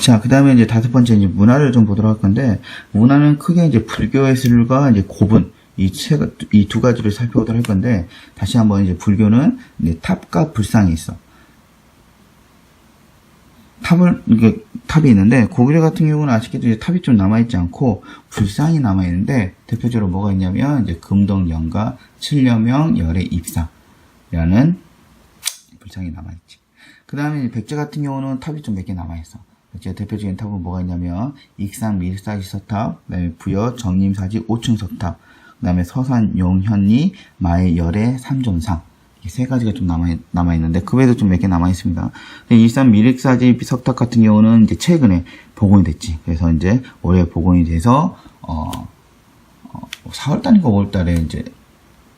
자, 그 다음에 이제 다섯 번째 이제 문화를 좀 보도록 할 건데, 문화는 크게 이제 불교예술과 이제 고분, 이 두 가지를 살펴보도록 할 건데, 다시 한번 이제 불교는 이제 탑과 불상이 있어. 탑이 있는데, 고구려 같은 경우는 아쉽게도 이제 탑이 좀 남아있지 않고, 불상이 남아있는데, 대표적으로 뭐가 있냐면, 이제 금동 영가, 칠려명, 열의 입사라는 불상이 남아있지. 그 다음에 백제 같은 경우는 탑이 좀 몇 개 남아있어. 백제 대표적인 탑은 뭐가 있냐면, 익산 밀사지 서탑, 그 다음에 부여 정림사지 5층 서탑, 그 다음에 서산 용현리 마의 열의 삼존상. 이 세 가지가 좀 남아있는데, 그 외에도 좀 몇 개 남아있습니다. 일산 밀익사지 석탑 같은 경우는 이제 최근에 복원이 됐지. 그래서 이제 올해 복원이 돼서, 4월달인가 5월달에 이제,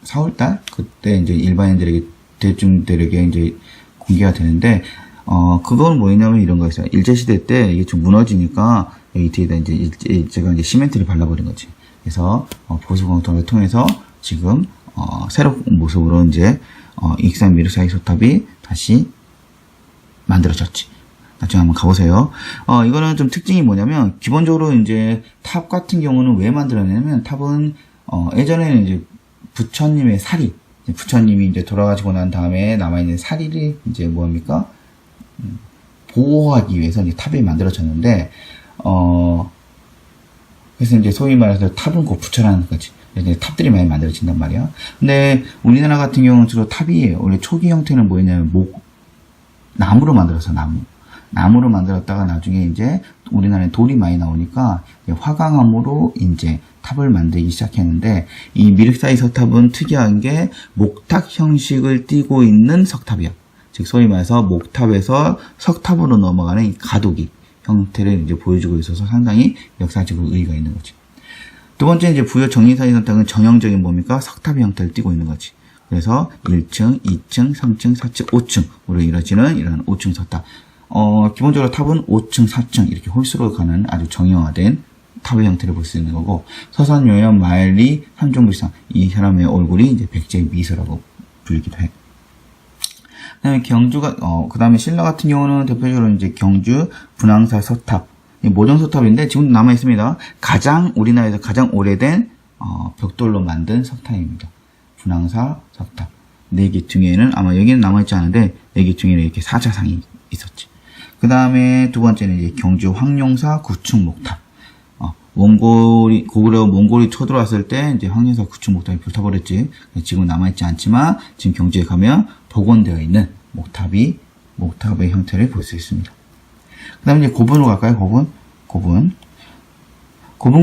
4월달? 그때 이제 일반인들에게, 대중들에게 이제 공개가 되는데, 그건 뭐냐면 이런 거였어요. 일제시대 때 이게 좀 무너지니까, 이때에다 이제 제가 이제 시멘트를 발라버린 거지. 그래서, 보수공통을 통해서 지금, 새로운 모습으로 이제, 익산 미륵사기 소탑이 다시 만들어졌지. 나중에 한번 가보세요. 이거는 좀 특징이 뭐냐면, 기본적으로 이제 탑 같은 경우는 왜 만들어내냐면, 탑은, 예전에는 이제 부처님의 사리, 부처님이 이제 돌아가시고 난 다음에 남아있는 사리를 이제 뭡니까? 보호하기 위해서 이제 탑이 만들어졌는데, 그래서 이제 소위 말해서 탑은 곧 부처라는 거지. 탑들이 많이 만들어진단 말이야. 근데 우리나라 같은 경우는 주로 탑이 원래 초기 형태는 뭐였냐면 나무로 만들어서 나무로 만들었다가 나중에 이제 우리나라에 돌이 많이 나오니까 화강암으로 이제 탑을 만들기 시작했는데, 이 미륵사이 석탑은 특이한 게 목탑 형식을 띠고 있는 석탑이야. 즉 소위 말해서 목탑에서 석탑으로 넘어가는 이 가도기 형태를 이제 보여주고 있어서 상당히 역사적으로 의의가 있는 거지. 두 번째 이제 부여 정림사지 석탑은 전형적인 뭡니까? 석탑의 형태를 띠고 있는 거지. 그래서 1층, 2층, 3층, 4층, 5층으로 이루어지는 이런 5층 석탑. 기본적으로 탑은 5층, 4층 이렇게 홀수로 가는 아주 정형화된 탑의 형태를 볼 수 있는 거고, 서산 요연 마엘리 삼종불상, 이 사람의 얼굴이 이제 백제의 미소라고 불리기도 해. 그다음에 경주가 그 다음에 신라 같은 경우는 대표적으로 이제 경주 분황사 서탑, 모종 서탑인데 지금도 남아 있습니다. 우리나라에서 가장 오래된 벽돌로 만든 석탑입니다. 분황사 석탑. 4개 중에는 아마 여기는 남아 있지 않은데 4개 중에는 이렇게 사자상이 있었지. 그 다음에 두 번째는 이제 경주 황룡사 구층 목탑. 고구려 몽골이 쳐들어왔을 때 이제 황룡사 구층 목탑이 불타버렸지. 지금 남아있지 않지만 지금 경주에 가면 복원되어 있는 목탑의 형태를 볼 수 있습니다. 그 다음에 이제 고분으로 갈까요? 고분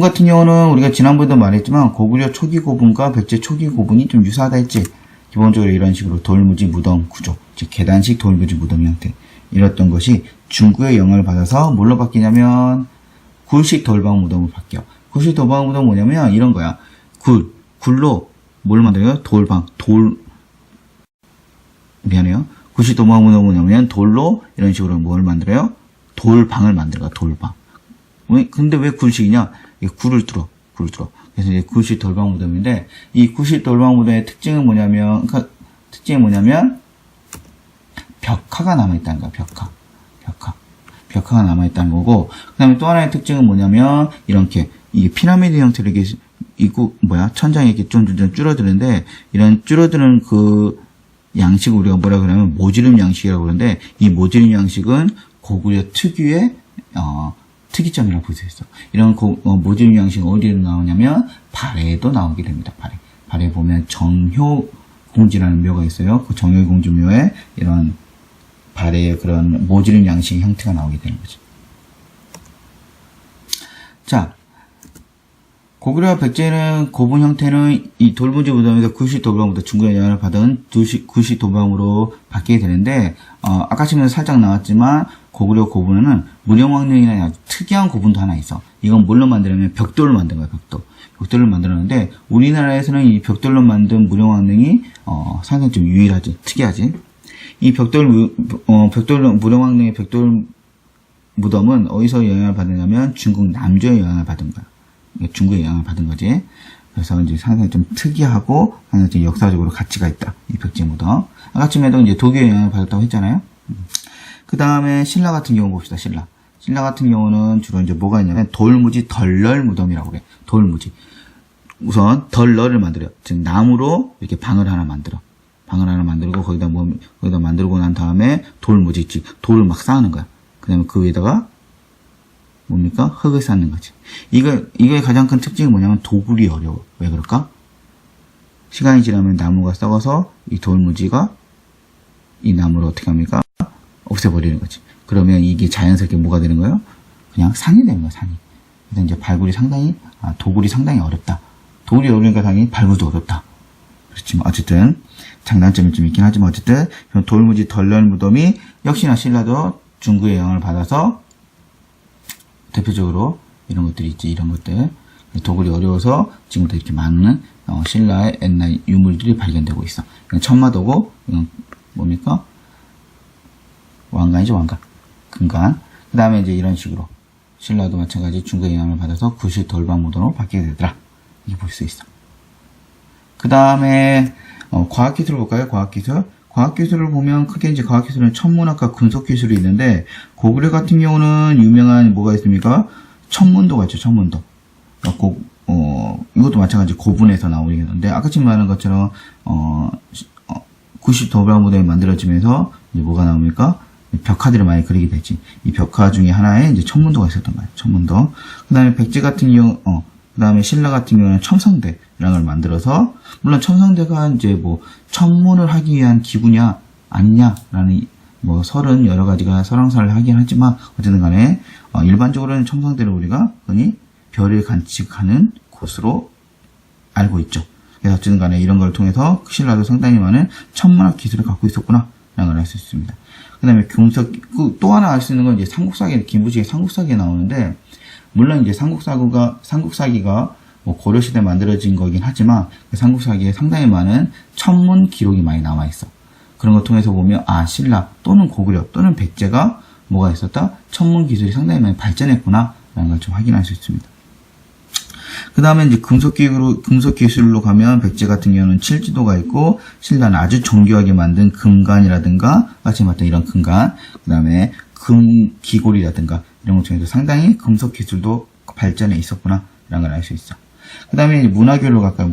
같은 경우는 우리가 지난번에도 말했지만 고구려 초기 고분과 백제 초기 고분이 좀 유사하다 했지. 기본적으로 이런 식으로 돌무지 무덤 구조, 즉 계단식 돌무지 무덤 형태, 이랬던 것이 중국의 영향을 받아서 뭘로 바뀌냐면 굴식 돌방 무덤으로 바뀌어. 굴식 돌방 무덤은 뭐냐면 이런 거야. 굴로 뭘 만들어요? 굴식 돌방 무덤은 뭐냐면 돌로 이런 식으로 뭘 만들어요? 돌방을 만들어. 돌방. 근데 왜 굴식이냐? 굴을 뚫어. 그래서 이제 굴식 돌방 무덤인데, 이 굴식 돌방 무덤의 특징은 뭐냐면, 벽화가 남아있다는 거야, 벽화가 남아있다는 거고, 그 다음에 또 하나의 특징은 뭐냐면, 이렇게, 이게 피라미드 형태로 이렇게, 천장이 이렇게 좀 줄어드는데, 이런 줄어드는 그 양식을 우리가 뭐라 그러냐면, 모지름 양식이라고 그러는데, 이 모지름 양식은 고구려 특유의, 특이점이라고 볼 수 있어. 이런 모지름 양식은 어디로 나오냐면, 발에도 나오게 됩니다, 발에 보면 정효공지라는 묘가 있어요. 그 정효공주 묘에 이런 발의 그런 모지름 양식 형태가 나오게 되는 거죠. 자, 고구려와 백제는 고분 형태는 이 돌무지 무덤에서 굴식 돌방부터 중국의 영향을 받은 굴식 돌방으로 바뀌게 되는데, 아까 지금 살짝 나왔지만 고구려 고분에는 무령왕릉이라는 아주 특이한 고분도 하나 있어. 이건 뭘로 만들냐면 벽돌로 만든 거야, 벽돌로 만들었는데, 우리나라에서는 이 벽돌로 만든 무령왕릉이 상당히 좀 유일하지, 특이하지. 이 무령왕릉의 벽돌 무덤은 어디서 영향을 받느냐면 중국 남조의 영향을 받은 거야. 중국의 영향을 받은 거지. 그래서 이제 상당히 좀 특이하고 상당히 좀 역사적으로 가치가 있다, 이 백제 무덤. 아까쯤에도 이제 독일의 영향을 받았다고 했잖아요. 그 다음에 신라 같은 경우 봅시다. 신라 같은 경우는 주로 이제 뭐가 있냐면 돌무지 덜널 무덤이라고 그래. 돌무지. 우선 덜널을 만들어요. 즉 나무로 이렇게 방을 하나 만들어. 방을 하나 만들고 거기다 만들고 난 다음에 돌무지, 즉 돌을 막 쌓는 거야. 그다음에 그 위에다가 뭡니까? 흙을 쌓는 거지. 이거의 가장 큰 특징이 뭐냐면 도굴이 어려워. 왜 그럴까? 시간이 지나면 나무가 썩어서 이 돌무지가 이 나무를 어떻게 합니까? 없애버리는 거지. 그러면 이게 자연스럽게 뭐가 되는 거예요? 그냥 산이 되는 거야, 산이. 그래서 이제 도굴이 상당히 어렵다. 도굴이 어려우니까 당연히 발굴도 어렵다. 그렇지만 어쨌든 장단점이 좀 있긴 하지만 어쨌든 돌무지 덜널 무덤이 역시나 신라도 중구의 영향을 받아서 대표적으로 이런 것들이 있지. 이런 것들 도굴이 어려워서 지금도 이렇게 많은 신라의 옛날 유물들이 발견되고 있어. 이건 천마도고 이건 뭡니까? 왕관이죠, 왕관. 금관. 그 다음에 이제 이런 식으로 신라도 마찬가지 중국의 영향을 받아서 구시 돌방무덤으로 바뀌게 되더라. 이렇게 볼 수 있어. 그 다음에 과학기술을 볼까요? 과학기술. 과학기술을 보면 크게 이제 과학기술은 천문학과 금속기술이 있는데 고구려 같은 경우는 유명한 뭐가 있습니까? 천문도가 있죠. 천문도. 이것도 마찬가지 고분에서 나오겠는데 아까 지금 말한 것처럼 구시 돌방무덤이 만들어지면서 이제 뭐가 나옵니까? 벽화들을 많이 그리게 되지. 이 벽화 중에 하나에 이제 천문도가 있었던 거예요. 천문도. 그 다음에 백제 같은 경우, 그 다음에 신라 같은 경우는 첨성대라는 걸 만들어서, 물론 첨성대가 이제 뭐, 천문을 하기 위한 기구냐, 아니냐라는 뭐, 여러 가지가 설왕설을 하긴 하지만, 어쨌든 간에, 일반적으로는 첨성대를 우리가 흔히 별을 관측하는 곳으로 알고 있죠. 그래서 어쨌든 간에 이런 걸 통해서 신라도 상당히 많은 천문학 기술을 갖고 있었구나, 라는 걸 알 수 있습니다. 그 다음에 또 하나 알 수 있는 건 이제 삼국사기, 김부식의 삼국사기에 나오는데, 물론 이제 삼국사기가 뭐 고려시대에 만들어진 거긴 하지만, 그 삼국사기에 상당히 많은 천문 기록이 많이 남아있어. 그런 걸 통해서 보면, 신라 또는 고구려 또는 백제가 뭐가 있었다? 천문 기술이 상당히 많이 발전했구나, 라는 걸 좀 확인할 수 있습니다. 그 다음에 이제 금속 기술로 가면 백제 같은 경우는 칠지도가 있고 신라는 아주 정교하게 만든 금관이라든가 같이 봤던 이런 금관, 그 다음에 금기골이라든가 이런 것 중에서 상당히 금속 기술도 발전해 있었구나 라는 걸 알 수 있어. 그 다음에 문화교류로 갈까요?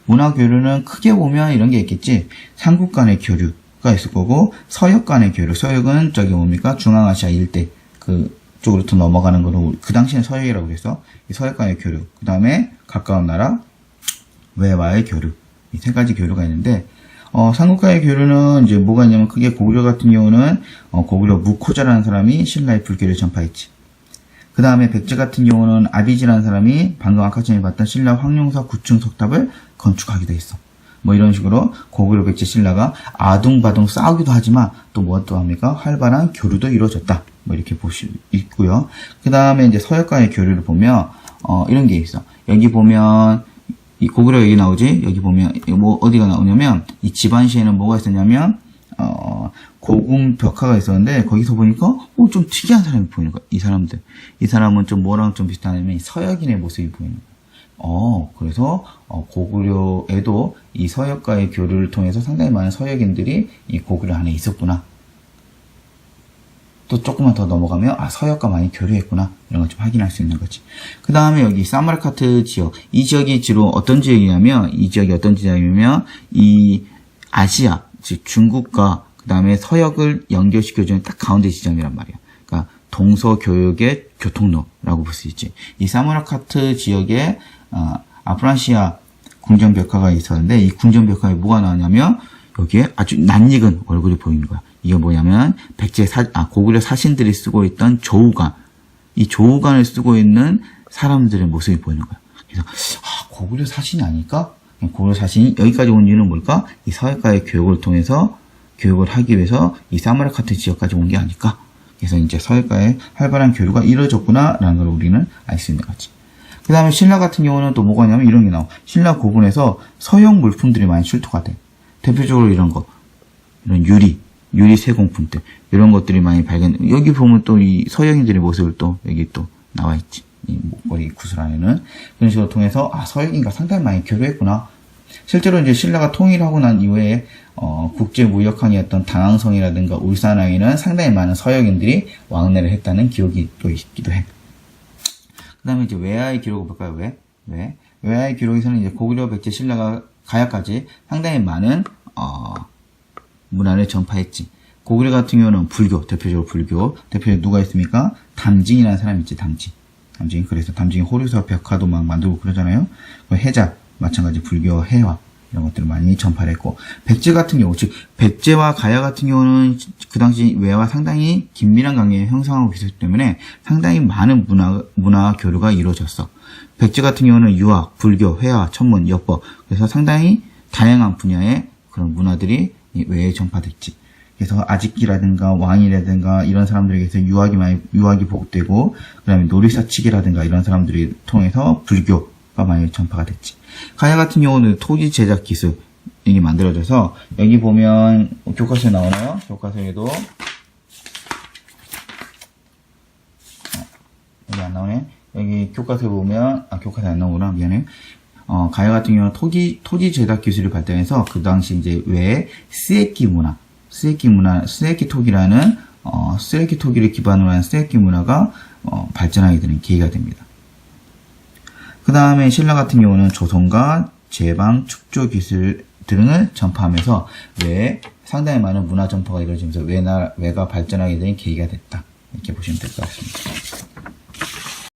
문화교류는 크게 보면 이런 게 있겠지. 삼국 간의 교류가 있을 거고 서역 간의 교류. 서역은 저기 뭡니까? 중앙아시아 일대 쪽으로 더 넘어가는 거로 그 당시엔 서역이라고 그랬어. 이 서역 간의 교류. 그 다음에 가까운 나라 외와의 교류. 이 세 가지 교류가 있는데 삼국간의 교류는 이제 뭐가 있냐면 크게 고구려 같은 경우는 고구려 무코자라는 사람이 신라의 불교를 전파했지. 그 다음에 백제 같은 경우는 아비지라는 사람이 방금 아까 전에 봤던 신라 황룡사 구층 석탑을 건축하기도 했어. 뭐 이런 식으로 고구려 백제 신라가 아둥바둥 싸우기도 하지만 또 뭐 또 합니까? 활발한 교류도 이루어졌다. 뭐 이렇게 볼 수 있고요. 그 다음에 이제 서역 간의 교류를 보면 이런 게 있어. 여기 보면 이 고구려 여기 나오지? 여기 보면 뭐 어디가 나오냐면 이 집안시에는 뭐가 있었냐면 고궁 벽화가 있었는데 거기서 보니까 좀 특이한 사람이 보이는 거야. 이 사람은 좀 뭐랑 좀 비슷하냐면 서역인의 모습이 보이는 거야. 그래서 고구려에도 이 서역과의 교류를 통해서 상당히 많은 서역인들이 이 고구려 안에 있었구나. 또 조금만 더 넘어가면 서역과 많이 교류했구나 이런 걸 좀 확인할 수 있는 거지. 그 다음에 여기 사마르카트 지역, 이 지역이 주로 어떤 지역이냐면 이 아시아 즉 중국과 그 다음에 서역을 연결시켜주는 딱 가운데 지점이란 말이야. 그러니까 동서교역의 교통로라고 볼 수 있지. 이 사마르카트 지역에 아프라시아 궁전벽화가 있었는데 이 궁전벽화에 뭐가 나오냐면 여기에 아주 낯익은 얼굴이 보이는 거야. 이게 뭐냐면 고구려 사신들이 쓰고 있던 조우관, 이 조우관을 쓰고 있는 사람들의 모습이 보이는 거야. 그래서 고구려 사신이 아닐까? 고구려 사신이 여기까지 온 이유는 뭘까? 이 서역과의 교역을 통해서 교역을 하기 위해서 이 사마르카트 지역까지 온 게 아닐까? 그래서 이제 서역과의 활발한 교류가 이루어졌구나라는 걸 우리는 알 수 있는 거지. 그 다음에 신라 같은 경우는 또 뭐가 있냐면 이런 게 나와. 신라 고분에서 서역 물품들이 많이 출토가 돼. 대표적으로 이런 유리 세공품들, 이런 것들이 많이 여기 보면 또 이 서역인들의 모습을 또 여기 또 나와 있지. 이 목걸이 구슬 안에는. 그런 식으로 통해서 서역인과 상당히 많이 교류했구나. 실제로 이제 신라가 통일하고 난 이후에 국제무역항이었던 당항성이라든가 울산항에는 상당히 많은 서역인들이 왕래를 했다는 기록이 또 있기도 해. 그 다음에 이제 외하의 기록을 볼까요? 외하의 기록에서는 이제 고구려, 백제, 신라가 가야까지 상당히 많은 문화를 전파했지. 고구려 같은 경우는 불교, 대표적으로 누가 있습니까? 담징이라는 사람이 있지, 담징. 그래서 담징이 호류서 벽화도 막 만들고 그러잖아요. 해자, 마찬가지 불교, 해화, 이런 것들을 많이 전파를 했고, 백제 같은 경우, 즉, 백제와 가야 같은 경우는 그 당시 외와 상당히 긴밀한 관계를 형성하고 있었기 때문에 상당히 많은 문화 교류가 이루어졌어. 백제 같은 경우는 유학, 불교, 회화, 천문, 엽법, 그래서 상당히 다양한 분야의 그런 문화들이 외에 전파됐지. 그래서 아직기라든가 왕이라든가 이런 사람들에게서 유학이 보급되고, 그 다음에 놀이사치기라든가 이런 사람들이 통해서 불교가 많이 전파가 됐지. 가야 같은 경우는 토지 제작 기술이 만들어져서, 여기 보면 교과서에 나오나요? 교과서에도 여기 안 나오네. 여기 교과서에 보면 교과서에 안 나오구나. 미안해. 가야 같은 경우는 토지 제작 기술이 발달해서 그 당시 이제 외에 쓰레기 토기라는 쓰레기 토기를 기반으로 한 쓰레기 문화가 발전하게 되는 계기가 됩니다. 그 다음에 신라 같은 경우는 조선과 제방, 축조 기술 등을 전파하면서 외에 상당히 많은 문화 전파가 이루어지면서 외가 발전하게 된 계기가 됐다. 이렇게 보시면 될 것 같습니다.